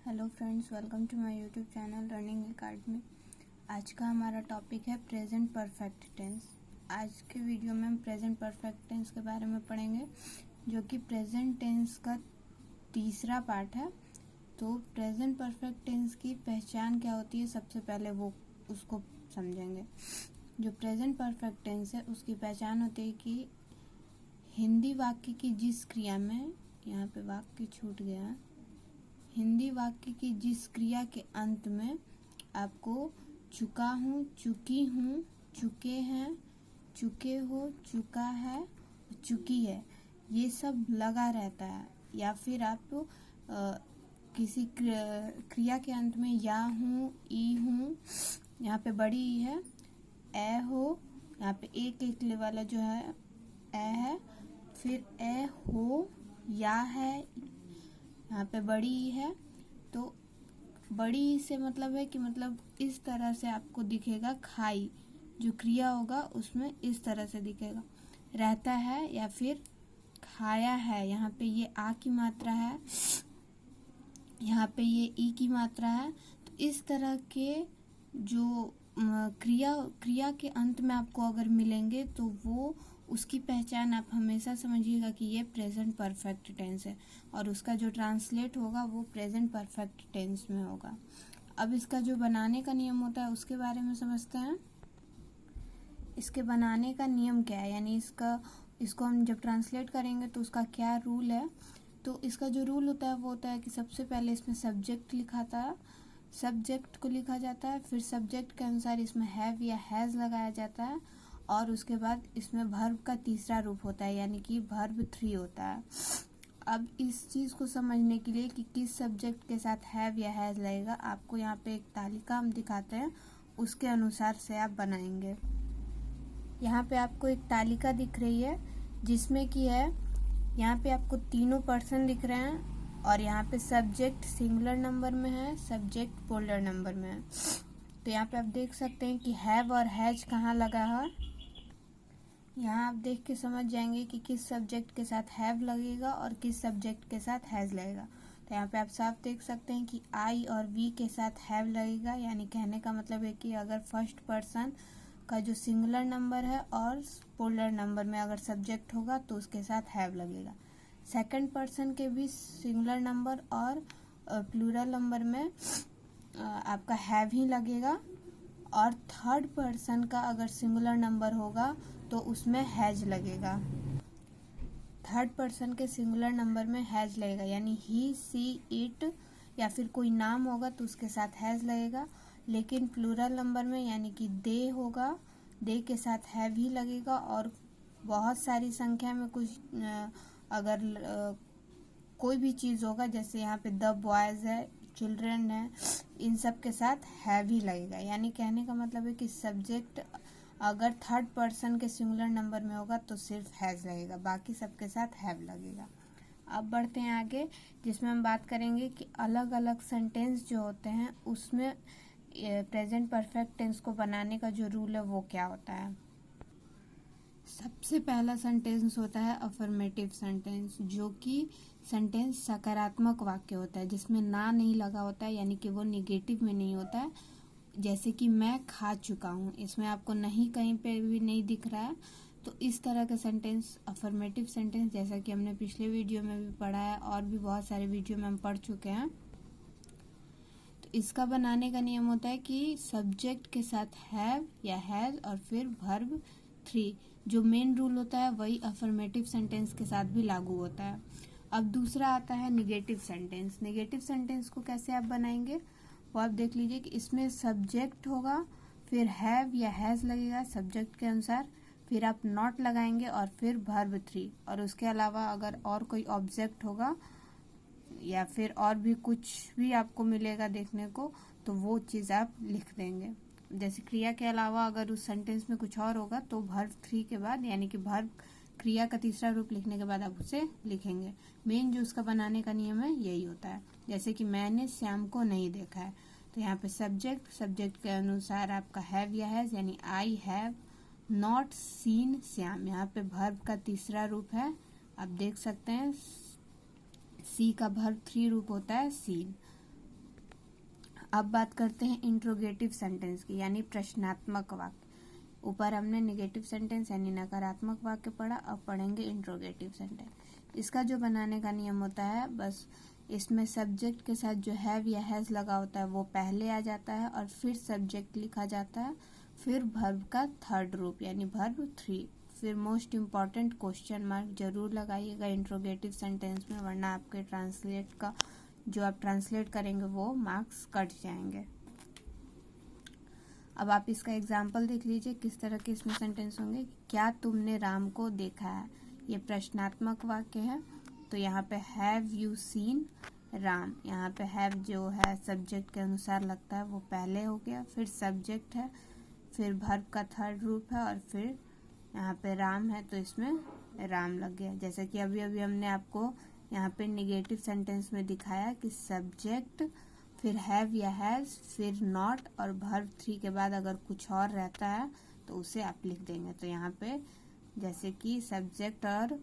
Hello friends, welcome to my YouTube channel learning academy. आज का हमारा टॉपिक है प्रेजेंट परफेक्ट टेंस। आज के वीडियो में हम प्रेजेंट परफेक्ट टेंस के बारे में पढ़ेंगे, जो कि प्रेजेंट टेंस का तीसरा पार्ट है। तो प्रेजेंट परफेक्ट टेंस की पहचान क्या होती है, सबसे पहले वो उसको समझेंगे। जो प्रेजेंट परफेक्ट टेंस है उसकी पहचान होती है कि हिंदी वाक्य की जिस क्रिया में, यहाँ पे वाक्य छूट गया है, हिंदी वाक्य की जिस क्रिया के अंत में आपको चुका हूँ, चुकी हूँ, चुके हैं, चुके हो, चुका है, चुकी है, ये सब लगा रहता है। या फिर आप किसी क्रिया के अंत में या हूँ, ई हूँ, यहाँ पे बड़ी ई है, ए हो, यहाँ पे एक वाला जो है ए है, फिर ए हो, या है, यहाँ पे बड़ी ई है। तो बड़ी ई से मतलब है कि मतलब इस तरह से आपको दिखेगा। खाई जो क्रिया होगा उसमें इस तरह से दिखेगा, रहता है या फिर खाया है। यहाँ पे ये आ की मात्रा है, यहाँ पे ये ई की मात्रा है। तो इस तरह के जो क्रिया के अंत में आपको अगर मिलेंगे तो वो उसकी पहचान आप हमेशा समझिएगा कि ये प्रेजेंट परफेक्ट टेंस है, और उसका जो ट्रांसलेट होगा वो प्रेजेंट परफेक्ट टेंस में होगा। अब इसका जो बनाने का नियम होता है उसके बारे में समझते हैं। इसके बनाने का नियम क्या है, यानी इसको हम जब ट्रांसलेट करेंगे तो उसका क्या रूल है। तो इसका जो रूल होता है वो होता है कि सबसे पहले इसमें सब्जेक्ट सब्जेक्ट को लिखा जाता है, फिर सब्जेक्ट के अनुसार इसमें हैव या हैज़ लगाया जाता है, और उसके बाद इसमें वर्ब का तीसरा रूप होता है, यानी कि वर्ब 3 होता है। अब इस चीज़ को समझने के लिए कि किस सब्जेक्ट के साथ हैव या हैज़ लगेगा, आपको यहाँ पे एक तालिका हम दिखाते हैं, उसके अनुसार से आप बनाएंगे। यहाँ पे आपको एक तालिका दिख रही है जिसमें कि है, यहाँ पे आपको तीनों पर्सन दिख रहे हैं, और यहाँ पे सब्जेक्ट सिंगुलर नंबर में है, सब्जेक्ट पोलर नंबर में है। तो यहाँ पे आप देख सकते हैं कि हैव और हैज कहाँ लगा है। यहाँ आप देख के समझ जाएंगे कि किस सब्जेक्ट के साथ हैव लगेगा और किस सब्जेक्ट के साथ हैज लगेगा। तो यहाँ पे आप साफ देख सकते हैं कि आई और वी के साथ हैव लगेगा, यानी कहने का मतलब है कि अगर फर्स्ट पर्सन का जो सिंगुलर नंबर है और पोलर नंबर में अगर सब्जेक्ट होगा तो उसके साथ हैव लगेगा। सेकंड पर्सन के भी सिंगुलर नंबर और प्लूरल नंबर में आपका हैव ही लगेगा, और थर्ड पर्सन का अगर सिंगुलर नंबर होगा तो उसमें हैज लगेगा। थर्ड पर्सन के सिंगुलर नंबर में हैज लगेगा, यानी ही, सी, इट या फिर कोई नाम होगा तो उसके साथ हैज लगेगा। लेकिन प्लूरल नंबर में यानी कि दे होगा, दे के साथ हैव ही लगेगा। और बहुत सारी संख्या में कुछ अगर कोई भी चीज़ होगा, जैसे यहाँ पे द बॉयज़ है, चिल्ड्रन है, इन सब के साथ हैव ही लगेगा। यानी कहने का मतलब है कि सब्जेक्ट अगर थर्ड पर्सन के सिंगुलर नंबर में होगा तो सिर्फ हैज लगेगा, बाकी सबके साथ हैव लगेगा। अब बढ़ते हैं आगे, जिसमें हम बात करेंगे कि अलग अलग सेंटेंस जो होते हैं उसमें प्रेजेंट परफेक्ट टेंस को बनाने का जो रूल है वो क्या होता है। सबसे पहला सेंटेंस होता है अफर्मेटिव सेंटेंस, जो कि सेंटेंस सकारात्मक वाक्य होता है, जिसमें ना नहीं लगा होता है, यानी कि वो निगेटिव में नहीं होता है। जैसे कि मैं खा चुका हूँ, इसमें आपको नहीं कहीं पे भी नहीं दिख रहा है। तो इस तरह का सेंटेंस अफर्मेटिव सेंटेंस, जैसा कि हमने पिछले वीडियो में भी पढ़ा है और भी बहुत सारे वीडियो में हम पढ़ चुके हैं। तो इसका बनाने का नियम होता है कि सब्जेक्ट के साथ हैव या हैज और फिर वर्ब 3। जो मेन रूल होता है वही अफर्मेटिव सेंटेंस के साथ भी लागू होता है। अब दूसरा आता है निगेटिव सेंटेंस। निगेटिव सेंटेंस को कैसे आप बनाएंगे वो आप देख लीजिए कि इसमें सब्जेक्ट होगा, फिर हैव या हैज़ लगेगा सब्जेक्ट के अनुसार, फिर आप नॉट लगाएंगे और फिर वर्ब 3, और उसके अलावा अगर और कोई ऑब्जेक्ट होगा या फिर और भी कुछ भी आपको मिलेगा देखने को तो वो चीज़ आप लिख देंगे। जैसे क्रिया के अलावा अगर उस सेंटेंस में कुछ और होगा तो वर्ब 3 के बाद, यानी कि वर्ब क्रिया का तीसरा रूप लिखने के बाद आप उसे लिखेंगे। मेन जो उसका बनाने का नियम है यही होता है। जैसे कि मैंने श्याम को नहीं देखा है, तो यहाँ पे सब्जेक्ट के अनुसार आपका हैव या हैज, यानी I have not seen Shyam. यहाँ पे वर्ब का तीसरा रूप है, आप देख सकते हैं सी का वर्ब 3 रूप होता है सीन। अब बात करते हैं इंट्रोगेटिव सेंटेंस की, यानी प्रश्नात्मक वाक्य। ऊपर हमने नेगेटिव सेंटेंस यानी नकारात्मक वाक्य पढ़ा, अब पढ़ेंगे इंट्रोगेटिव सेंटेंस। इसका जो बनाने का नियम होता है, बस इसमें सब्जेक्ट के साथ जो हैव या हैज लगा होता है वो पहले आ जाता है और फिर सब्जेक्ट लिखा जाता है, फिर वर्ब का थर्ड रूप यानी वर्ब 3, फिर मोस्ट इम्पॉर्टेंट क्वेश्चन मार्क जरूर लगाइएगा इंट्रोगेटिव सेंटेंस में, वरना आपके ट्रांसलेट का जो आप ट्रांसलेट करेंगे वो मार्क्स कट जाएंगे। अब आप इसका एग्जाम्पल देख लीजिए किस तरह के इसमें सेंटेंस होंगे। क्या तुमने राम को देखा है, ये प्रश्नात्मक वाक्य है, तो यहाँ पे हैव यू सीन राम, यहाँ पे हैव जो है सब्जेक्ट के अनुसार लगता है वो पहले हो गया, फिर सब्जेक्ट है, फिर वर्ब का थर्ड रूप है और फिर यहाँ पे राम है तो इसमें राम लग गया। जैसे कि अभी अभी हमने आपको यहाँ पे नेगेटिव सेंटेंस में दिखाया कि सब्जेक्ट, फिर हैव या हैज, फिर नॉट और वर्ब 3 के बाद अगर कुछ और रहता है तो उसे आप लिख देंगे। तो यहाँ पे जैसे कि सब्जेक्ट और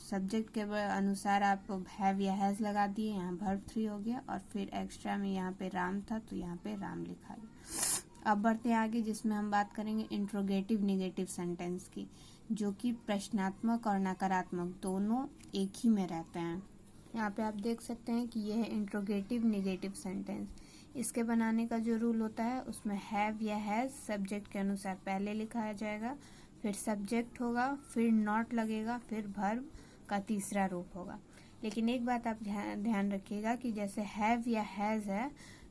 सब्जेक्ट के अनुसार आप हैव या हैज लगा दिए, यहाँ वर्ब 3 हो गया और फिर एक्स्ट्रा में यहाँ पे राम था तो यहाँ पे राम लिखा गया। अब बढ़ते हैं आगे, जिसमें हम बात करेंगे इंट्रोगेटिव नेगेटिव सेंटेंस की, जो कि प्रश्नात्मक और नकारात्मक दोनों एक ही में रहते हैं। यहाँ पे आप देख सकते हैं कि यह है इंट्रोगेटिव नेगेटिव सेंटेंस। इसके बनाने का जो रूल होता है उसमें हैव या हैज सब्जेक्ट के अनुसार पहले लिखा जाएगा, फिर सब्जेक्ट होगा, फिर नॉट लगेगा, फिर वर्ब का तीसरा रूप होगा। लेकिन एक बात आप ध्यान रखिएगा कि जैसे हैव या हैज है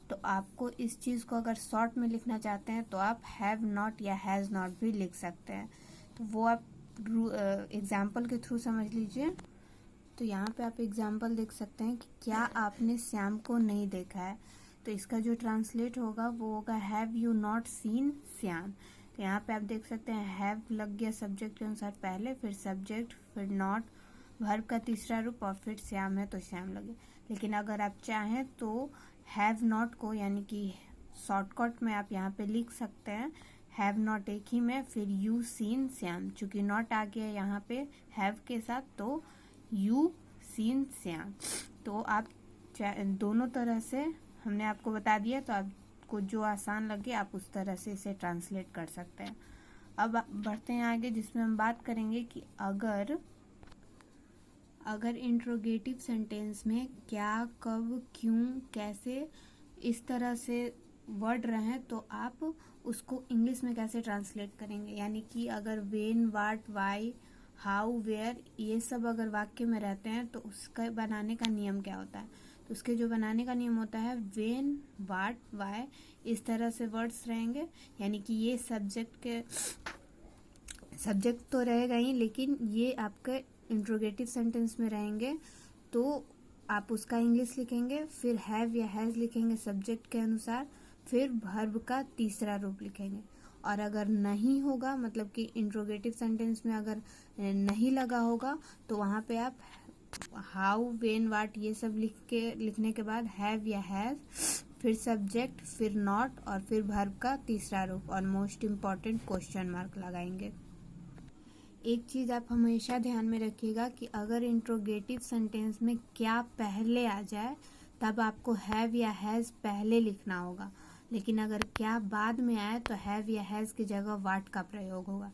तो आपको इस चीज़ को अगर शॉर्ट में लिखना चाहते हैं तो आप हैव नॉट या हैज़ नॉट भी लिख सकते हैं, तो वो आप एग्जाम्पल के थ्रू समझ लीजिए। तो यहाँ पे आप एग्जाम्पल देख सकते हैं कि क्या आपने श्याम को नहीं देखा है, तो इसका जो ट्रांसलेट होगा वो होगा have you not seen Shyam. तो यहाँ पे आप देख सकते हैं हैव लग गया सब्जेक्ट के अनुसार पहले, फिर सब्जेक्ट, फिर नॉट, वर्ब का तीसरा रूप और फिर श्याम है तो श्याम लगे। लेकिन अगर आप चाहें तो हैव नॉट को यानी कि शॉर्टकट में आप यहाँ पे लिख सकते हैं हैव नॉट एक ही में, फिर यू सीन श्याम। चूंकि नॉट आ गया यहाँ पे हैव के साथ तो यू सीन श्याम। तो आप दोनों तरह से हमने आपको बता दिया, तो आपको जो आसान लगे आप उस तरह से इसे ट्रांसलेट कर सकते हैं। अब बढ़ते हैं आगे, जिसमें हम बात करेंगे कि अगर इंट्रोगेटिव सेंटेंस में क्या, कब, क्यों, कैसे इस तरह से वर्ड रहे तो आप उसको इंग्लिश में कैसे ट्रांसलेट करेंगे। यानी कि अगर when, what, why, how, where ये सब अगर वाक्य में रहते हैं तो उसका बनाने का नियम क्या होता है। तो उसके जो बनाने का नियम होता है व्हेन, व्हाट, व्हाई इस तरह से वर्ड्स रहेंगे, यानी कि ये सब्जेक्ट तो रहेगा ही, लेकिन ये आपके इंट्रोगेटिव सेंटेंस में रहेंगे तो आप उसका इंग्लिश लिखेंगे, फिर हैव या हैज लिखेंगे सब्जेक्ट के अनुसार, फिर वर्ब का तीसरा रूप लिखेंगे। और अगर नहीं होगा, मतलब कि इंट्रोगेटिव सेंटेंस में अगर नहीं लगा होगा तो वहाँ पे आप हाउ, व्हेन, व्हाट ये सब लिखने के बाद हैव या हैज, फिर सब्जेक्ट, फिर नॉट और फिर वर्ब का तीसरा रूप और मोस्ट इम्पॉर्टेंट क्वेश्चन मार्क लगाएंगे। एक चीज़ आप हमेशा ध्यान में रखिएगा कि अगर इंट्रोगेटिव सेंटेंस में क्या पहले आ जाए तब आपको हैव या हैज पहले लिखना होगा, लेकिन अगर क्या बाद में आए तो हैव या हैज की जगह व्हाट का प्रयोग होगा।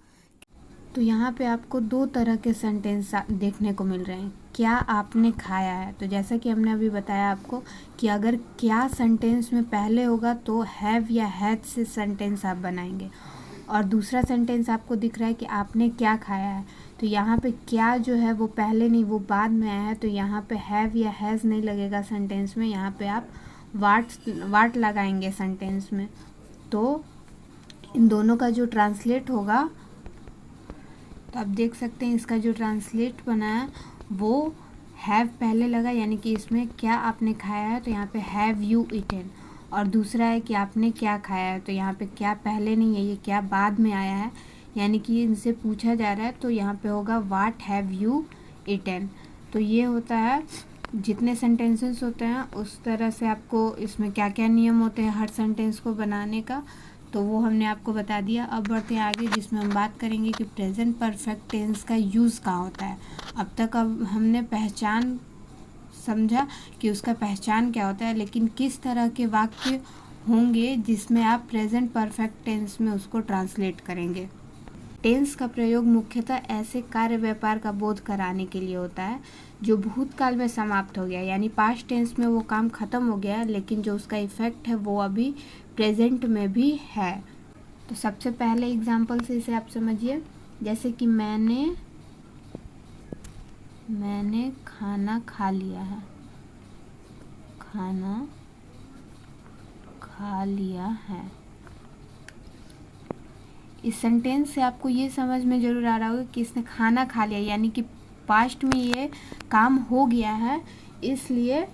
तो यहाँ पे आपको दो तरह के सेंटेंस देखने को मिल रहे हैं। क्या आपने खाया है, तो जैसा कि हमने अभी बताया आपको कि अगर क्या सेंटेंस में पहले होगा तो हैव या हैज से सेंटेंस आप बनाएंगे, और दूसरा सेंटेंस आपको दिख रहा है कि आपने क्या खाया है, तो यहाँ पे क्या जो है वो पहले नहीं वो बाद में आया है, तो यहाँ पे हैव या हैज़ नहीं लगेगा सेंटेंस में, यहाँ पे आप वाट लगाएंगे सेंटेंस में। तो इन दोनों का जो ट्रांसलेट होगा, तो आप देख सकते हैं इसका जो ट्रांसलेट बना है वो हैव पहले लगा, यानी कि इसमें क्या आपने खाया है तो यहाँ पे हैव यू ईटन, और दूसरा है कि आपने क्या खाया है तो यहाँ पे क्या पहले नहीं है, ये क्या बाद में आया है, यानी कि इनसे पूछा जा रहा है तो यहाँ पे होगा व्हाट हैव यू ईटन। तो ये होता है जितने सेंटेंसेस होते हैं उस तरह से आपको इसमें क्या क्या नियम होते हैं हर सेंटेंस को बनाने का, तो वो हमने आपको बता दिया। अब बढ़ते हैं आगे, जिसमें हम बात करेंगे कि प्रेजेंट परफेक्ट टेंस का यूज़ कहाँ होता है। अब तक हमने पहचान समझा कि उसका पहचान क्या होता है, लेकिन किस तरह के वाक्य होंगे जिसमें आप प्रेजेंट परफेक्ट टेंस में उसको ट्रांसलेट करेंगे। टेंस का प्रयोग मुख्यतः ऐसे कार्य व्यापार का बोध कराने के लिए होता है जो भूतकाल में समाप्त हो गया, यानी पास्ट टेंस में वो काम खत्म हो गया, लेकिन जो उसका इफेक्ट है वो अभी प्रेजेंट में भी है। तो सबसे पहले एग्जाम्पल से इसे आप समझिए, जैसे कि मैंने खाना खा लिया है, खाना खा लिया है। इस सेंटेंस से आपको ये समझ में ज़रूर आ रहा होगा कि इसने खाना खा लिया, यानी कि पास्ट में ये काम हो गया है, इसलिए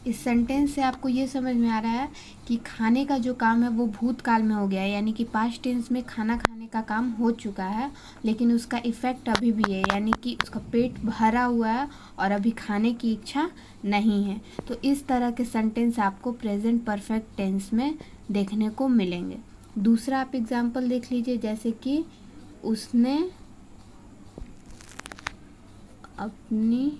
इस सेंटेंस से आपको ये समझ में आ रहा है कि खाने का जो काम है वो भूतकाल में हो गया है, यानी कि पास्ट टेंस में खाना खाने का काम हो चुका है, लेकिन उसका इफ़ेक्ट अभी भी है, यानी कि उसका पेट भरा हुआ है और अभी खाने की इच्छा नहीं है। तो इस तरह के सेंटेंस आपको प्रेजेंट परफेक्ट टेंस में देखने को मिलेंगे। दूसरा आप एग्जाम्पल देख लीजिए, जैसे कि उसने अपनी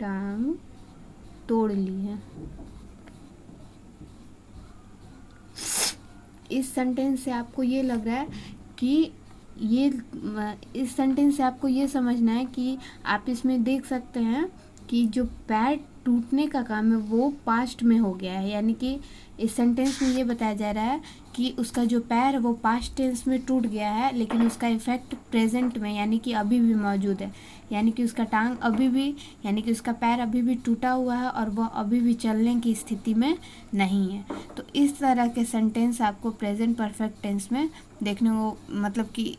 टांग तोड़ ली है। इस सेंटेंस से आपको ये लग रहा है कि इस सेंटेंस से आपको ये समझना है कि आप इसमें देख सकते हैं कि जो पैर टूटने का काम है वो पास्ट में हो गया है, यानी कि इस सेंटेंस में ये बताया जा रहा है कि उसका जो पैर है वो पास्ट टेंस में टूट गया है, लेकिन उसका इफेक्ट प्रेजेंट में यानी कि अभी भी मौजूद है, यानी कि उसका टांग अभी भी, यानी कि उसका पैर अभी भी टूटा हुआ है और वह अभी भी चलने की स्थिति में नहीं है। तो इस तरह के सेंटेंस आपको प्रेजेंट परफेक्ट टेंस में देखने को, मतलब कि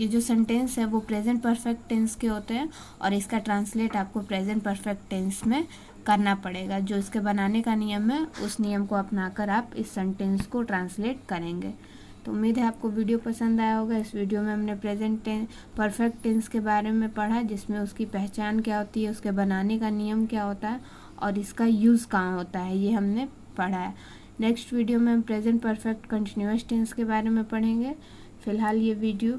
ये जो सेंटेंस है वो प्रेजेंट परफेक्ट टेंस के होते हैं और इसका ट्रांसलेट आपको प्रेजेंट परफेक्ट टेंस में करना पड़ेगा। जो इसके बनाने का नियम है उस नियम को अपनाकर आप इस सेंटेंस को ट्रांसलेट करेंगे। तो उम्मीद है आपको वीडियो पसंद आया होगा। इस वीडियो में हमने प्रेजेंट परफेक्ट टेंस के बारे में पढ़ा, जिसमें उसकी पहचान क्या होती है, उसके बनाने का नियम क्या होता है और इसका यूज़ कहाँ होता है, ये हमने पढ़ा है। नेक्स्ट वीडियो में हम प्रेजेंट परफेक्ट कंटिन्यूअस टेंस के बारे में पढ़ेंगे। फ़िलहाल ये वीडियो,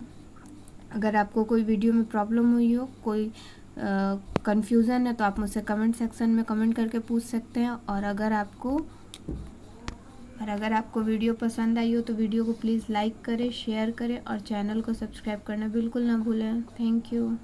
अगर आपको कोई वीडियो में प्रॉब्लम हुई हो, कोई कन्फ्यूज़न है, तो आप मुझसे कमेंट सेक्शन में कमेंट करके पूछ सकते हैं। और अगर आपको वीडियो पसंद आई हो तो वीडियो को प्लीज़ लाइक करें, शेयर करें और चैनल को सब्सक्राइब करना बिल्कुल ना भूलें। Thank you.